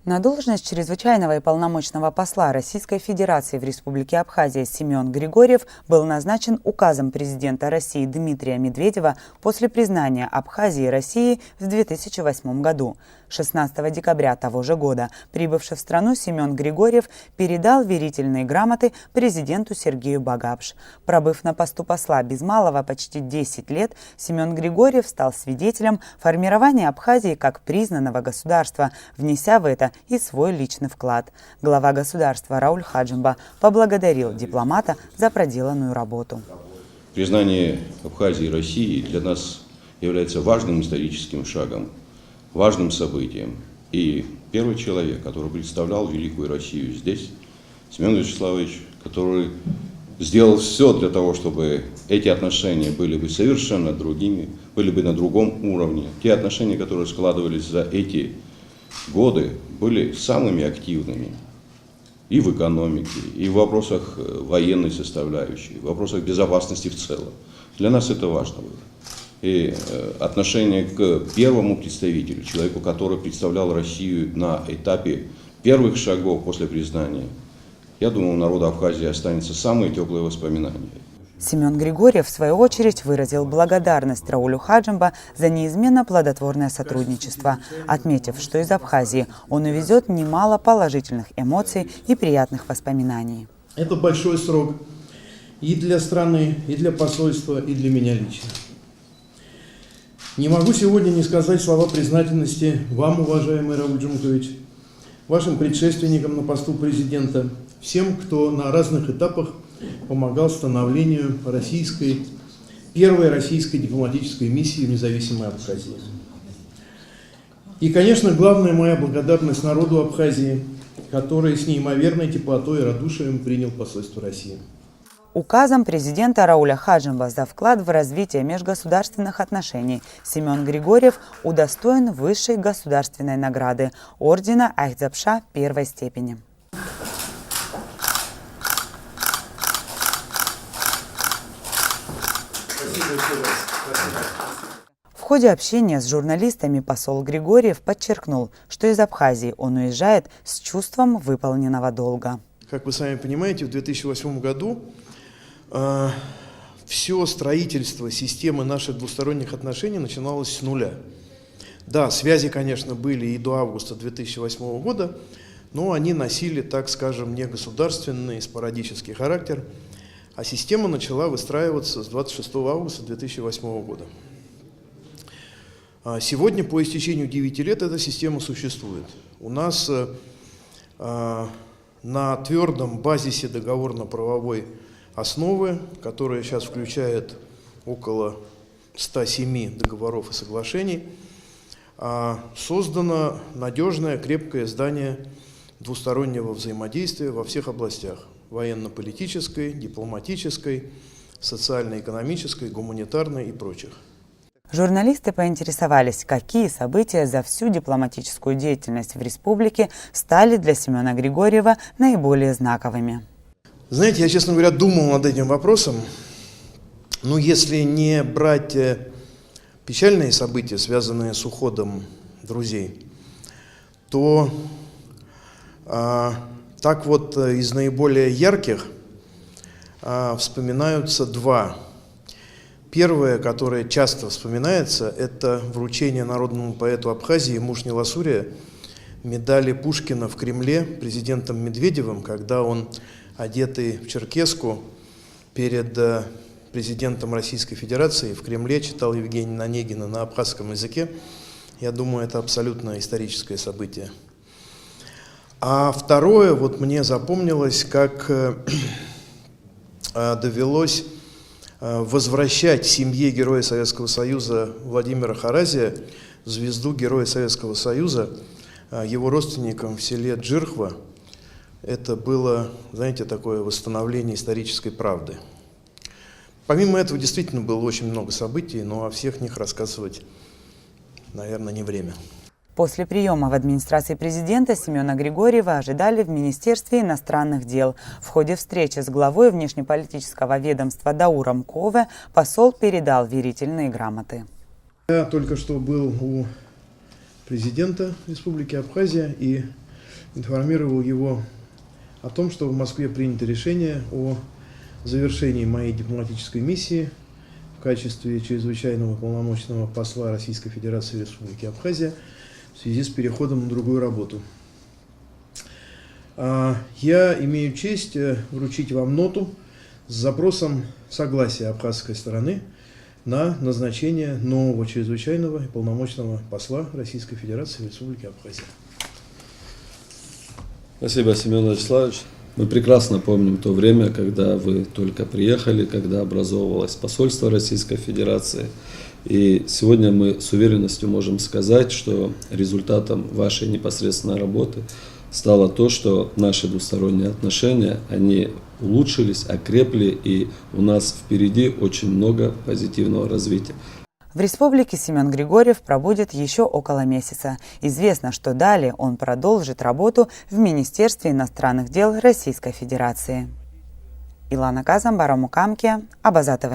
На должность чрезвычайного и полномочного посла Российской Федерации в Республике Абхазия Семен Григорьев был назначен указом президента России Дмитрия Медведева после признания Абхазии Россией в 2008 году. 16 декабря того же года прибывший в страну Семен Григорьев передал верительные грамоты президенту Сергею Багапш. Пробыв на посту посла без малого почти 10 лет, Семен Григорьев стал свидетелем формирования Абхазии как признанного государства, внеся в это и свой личный вклад. Глава государства Рауль Хаджимба поблагодарил дипломата за проделанную работу. Признание Абхазии России для нас является важным историческим шагом, важным событием. И первый человек, который представлял великую Россию здесь, Семен Вячеславович, который сделал все для того, чтобы эти отношения были бы совершенно другими, были бы на другом уровне. Те отношения, которые складывались за эти годы, были самыми активными и в экономике, и в вопросах военной составляющей, в вопросах безопасности в целом. Для нас это важно было. И отношение к первому представителю, человеку, который представлял Россию на этапе первых шагов после признания, я думаю, у народа Абхазии останется самые теплые воспоминания. Семен Григорьев, в свою очередь, выразил благодарность Раулю Хаджимба за неизменно плодотворное сотрудничество, отметив, что из Абхазии он увезет немало положительных эмоций и приятных воспоминаний. Это большой срок и для страны, и для посольства, и для меня лично. Не могу сегодня не сказать слова признательности вам, уважаемый Рауль Джумкович, вашим предшественникам на посту президента, всем, кто на разных этапах помогал становлению первой российской дипломатической миссии в независимой Абхазии. И, конечно, главная моя благодарность народу Абхазии, который с неимоверной теплотой и радушием принял посольство России. Указом президента Рауля Хаджимба за вклад в развитие межгосударственных отношений Семен Григорьев удостоен высшей государственной награды ордена Айхзапша первой степени. В ходе общения с журналистами посол Григорьев подчеркнул, что из Абхазии он уезжает с чувством выполненного долга. Как вы сами понимаете, в 2008 году все строительство системы наших двусторонних отношений начиналось с нуля. Да, связи, конечно, были и до августа 2008 года, но они носили, так скажем, негосударственный, спорадический характер, а система начала выстраиваться с 26 августа 2008 года. Сегодня, по истечению 9 лет, эта система существует. У нас на твердом базисе договорно-правовой основы, которая сейчас включает около 107 договоров и соглашений, создано надежное, крепкое здание двустороннего взаимодействия во всех областях: военно-политической, дипломатической, социально-экономической, гуманитарной и прочих. Журналисты поинтересовались, какие события за всю дипломатическую деятельность в республике стали для Семена Григорьева наиболее знаковыми. Знаете, я, честно говоря, думал над этим вопросом. Но если не брать печальные события, связанные с уходом друзей, то так вот из наиболее ярких вспоминаются два. Первое, которое часто вспоминается, это вручение народному поэту Абхазии Мушни Ласурия медали Пушкина в Кремле президентом Медведевым, когда он, одетый в черкеску, перед президентом Российской Федерации в Кремле читал Евгения Онегина на абхазском языке. Я думаю, это абсолютно историческое событие. А второе, вот мне запомнилось, как довелось возвращать семье Героя Советского Союза Владимира Харазия звезду Героя Советского Союза его родственникам в селе Джирхва. Это было, знаете, такое восстановление исторической правды. Помимо этого, действительно было очень много событий, но о всех них рассказывать, наверное, не время. После приема в администрации президента Семена Григорьева ожидали в Министерстве иностранных дел. В ходе встречи с главой внешнеполитического ведомства Дауром Кове посол передал верительные грамоты. Я только что был у президента Республики Абхазия, и информировал его о том, что в Москве принято решение о завершении моей дипломатической миссии в качестве чрезвычайного полномочного посла Российской Федерации в Республике Абхазия в связи с переходом на другую работу. Я имею честь вручить вам ноту с запросом согласия абхазской стороны на назначение нового чрезвычайного и полномочного посла Российской Федерации в Республике Абхазия. Спасибо, Семен Вячеславович. Мы прекрасно помним то время, когда вы только приехали, когда образовывалось посольство Российской Федерации. И сегодня мы с уверенностью можем сказать, что результатом вашей непосредственной работы стало то, что наши двусторонние отношения, они улучшились, окрепли, и у нас впереди очень много позитивного развития. В республике Семен Григорьев пробудет еще около месяца. Известно, что далее он продолжит работу в Министерстве иностранных дел Российской Федерации. Илана Казам, Барамукамке, Абаза ТВ.